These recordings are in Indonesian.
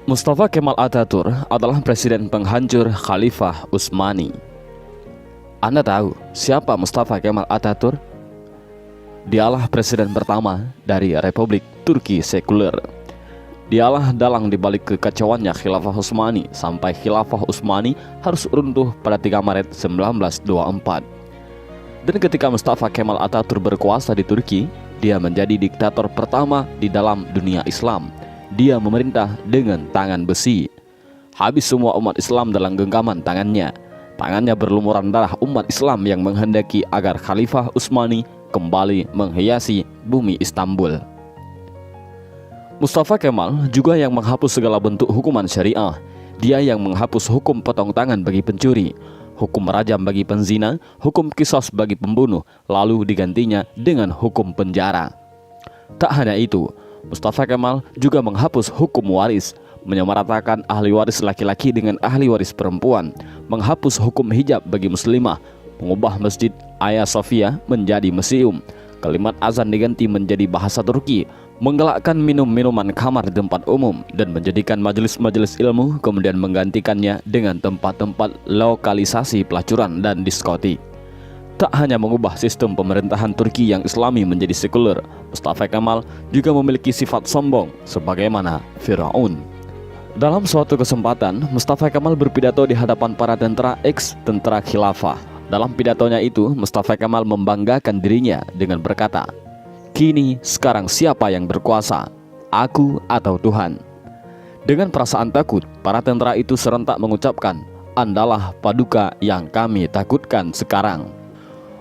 Mustafa Kemal Atatürk adalah presiden penghancur Khalifah Utsmani. Anda tahu siapa Mustafa Kemal Atatürk? Dialah presiden pertama dari Republik Turki sekuler. Dialah dalang dibalik kekacauannya Khilafah Utsmani sampai Khilafah Utsmani harus runtuh pada 3 Maret 1924. Dan ketika Mustafa Kemal Atatürk berkuasa di Turki, dia menjadi diktator pertama di dalam dunia Islam. Dia memerintah dengan tangan besi. Habis semua umat Islam dalam genggaman tangannya. Tangannya berlumuran darah umat Islam yang menghendaki agar Khalifah Utsmani kembali menghiasi bumi Istanbul. Mustafa Kemal juga yang menghapus segala bentuk hukuman syariah. Dia yang menghapus hukum potong tangan bagi pencuri, hukum rajam bagi penzina, hukum qisas bagi pembunuh, lalu digantinya dengan hukum penjara. Tak hanya itu, Mustafa Kemal juga menghapus hukum waris, menyamaratakan ahli waris laki-laki dengan ahli waris perempuan, menghapus hukum hijab bagi muslimah, mengubah Masjid Hagia Sophia menjadi museum, kalimat azan diganti menjadi bahasa Turki, menggalakkan minum-minuman kamar di tempat umum, dan menjadikan majelis-majelis ilmu, kemudian menggantikannya dengan tempat-tempat lokalisasi pelacuran dan diskotik. Tak hanya mengubah sistem pemerintahan Turki yang Islami menjadi sekuler, Mustafa Kemal juga memiliki sifat sombong sebagaimana Firaun. Dalam suatu kesempatan, Mustafa Kemal berpidato di hadapan para tentara ex-tentara khilafah. Dalam pidatonya itu, Mustafa Kemal membanggakan dirinya dengan berkata, "Kini sekarang siapa yang berkuasa, aku atau Tuhan?" Dengan perasaan takut, para tentara itu serentak mengucapkan, "Andalah paduka yang kami takutkan sekarang."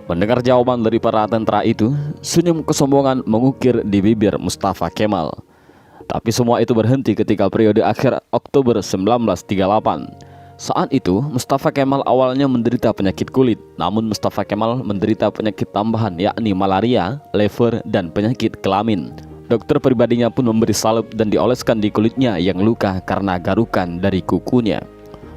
Mendengar jawaban dari para tentara itu, senyum kesombongan mengukir di bibir Mustafa Kemal. Tapi semua itu berhenti ketika periode akhir Oktober 1938. Saat itu, Mustafa Kemal awalnya menderita penyakit kulit, namun Mustafa Kemal menderita penyakit tambahan yakni malaria, lever, dan penyakit kelamin. Dokter pribadinya pun memberi salep dan dioleskan di kulitnya yang luka karena garukan dari kukunya.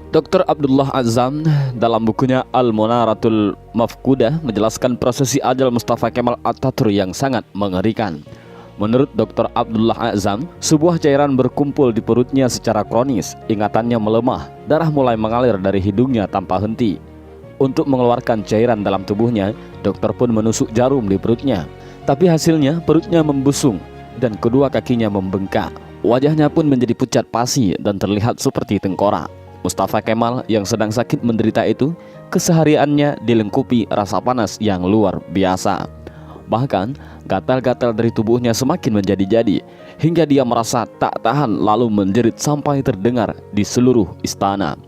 Dr. Abdullah Azzam dalam bukunya Al-Munaratul Mafkudah menjelaskan prosesi ajal Mustafa Kemal Atatürk yang sangat mengerikan. Menurut Dr. Abdullah Azzam, sebuah cairan berkumpul di perutnya secara kronis, ingatannya melemah, darah mulai mengalir dari hidungnya tanpa henti. Untuk mengeluarkan cairan dalam tubuhnya, dokter pun menusuk jarum di perutnya. Tapi hasilnya perutnya membusung dan kedua kakinya membengkak. Wajahnya pun menjadi pucat pasi dan terlihat seperti tengkorak. Mustafa Kemal yang sedang sakit menderita itu, kesehariannya dilengkupi rasa panas yang luar biasa. Bahkan, gatal-gatal dari tubuhnya semakin menjadi-jadi, hingga dia merasa tak tahan lalu menjerit sampai terdengar di seluruh istana.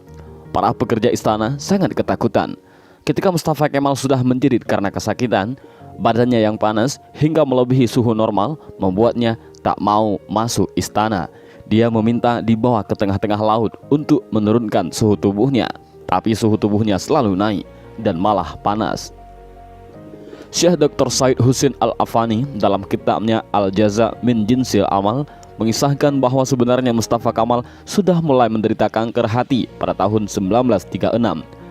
Para pekerja istana sangat ketakutan. Ketika Mustafa Kemal sudah menjerit karena kesakitan, badannya yang panas hingga melebihi suhu normal membuatnya tak mau masuk istana. Dia meminta dibawa ke tengah-tengah laut untuk menurunkan suhu tubuhnya, tapi suhu tubuhnya selalu naik dan malah panas. Syekh Dr. Said Husin Al-Afani dalam kitabnya Al-Jaza min Jinsil Amal mengisahkan bahwa sebenarnya Mustafa Kemal sudah mulai menderita kanker hati pada tahun 1936.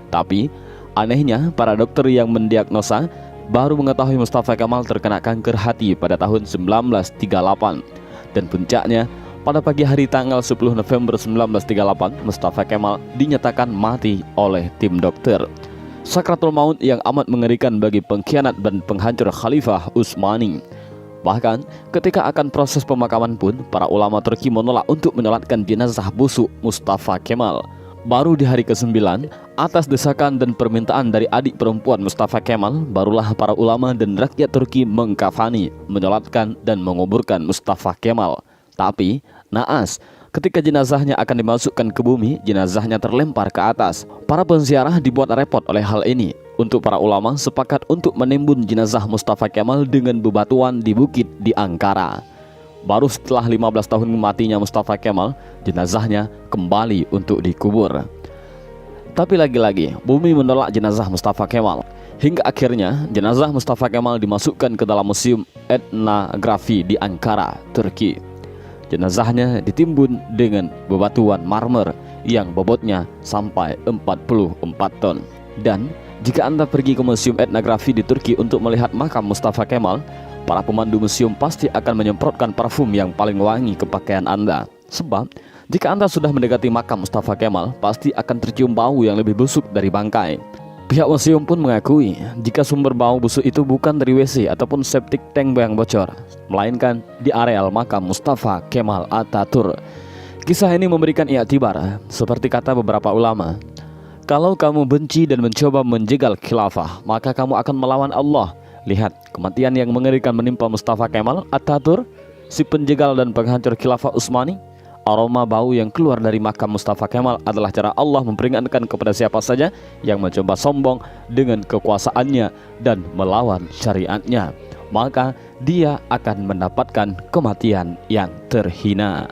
Tapi anehnya para dokter yang mendiagnosa baru mengetahui Mustafa Kemal terkena kanker hati pada tahun 1938. Dan puncaknya, pada pagi hari tanggal 10 November 1938, Mustafa Kemal dinyatakan mati oleh tim dokter. Sakratul maut yang amat mengerikan bagi pengkhianat dan penghancur Khalifah Utsmani. Bahkan ketika akan proses pemakaman pun, para ulama Turki menolak untuk menyolatkan jenazah busuk Mustafa Kemal. Baru di hari ke-9, atas desakan dan permintaan dari adik perempuan Mustafa Kemal, barulah para ulama dan rakyat Turki mengkafani, menyolatkan dan menguburkan Mustafa Kemal. Tapi naas, ketika jenazahnya akan dimasukkan ke bumi, jenazahnya terlempar ke atas. Para penziarah dibuat repot oleh hal ini. Untuk para ulama sepakat untuk menimbun jenazah Mustafa Kemal dengan bebatuan di bukit di Ankara. Baru setelah 15 tahun matinya Mustafa Kemal, jenazahnya kembali untuk dikubur. Tapi lagi-lagi, bumi menolak jenazah Mustafa Kemal. Hingga akhirnya jenazah Mustafa Kemal dimasukkan ke dalam Museum Etnografi di Ankara, Turki. Jenazahnya ditimbun dengan bebatuan marmer yang bobotnya sampai 44 ton. Dan jika Anda pergi ke Museum Etnografi di Turki untuk melihat makam Mustafa Kemal, para pemandu museum pasti akan menyemprotkan parfum yang paling wangi ke pakaian Anda. Sebab Jika Anda sudah mendekati makam Mustafa Kemal, pasti akan tercium bau yang lebih busuk dari bangkai. Pihak museum pun mengakui jika sumber bau busuk itu bukan dari WC ataupun septic tank yang bocor, melainkan di areal makam Mustafa Kemal Atatürk. Kisah ini memberikan i'tibar, seperti kata beberapa ulama, kalau kamu benci dan mencoba menjegal khilafah, maka kamu akan melawan Allah. Lihat, kematian yang mengerikan menimpa Mustafa Kemal Atatürk, si penjegal dan penghancur khilafah Utsmani. Aroma bau yang keluar dari makam Mustafa Kemal adalah cara Allah memperingatkan kepada siapa saja yang mencoba sombong dengan kekuasaannya dan melawan syariatnya, maka dia akan mendapatkan kematian yang terhina.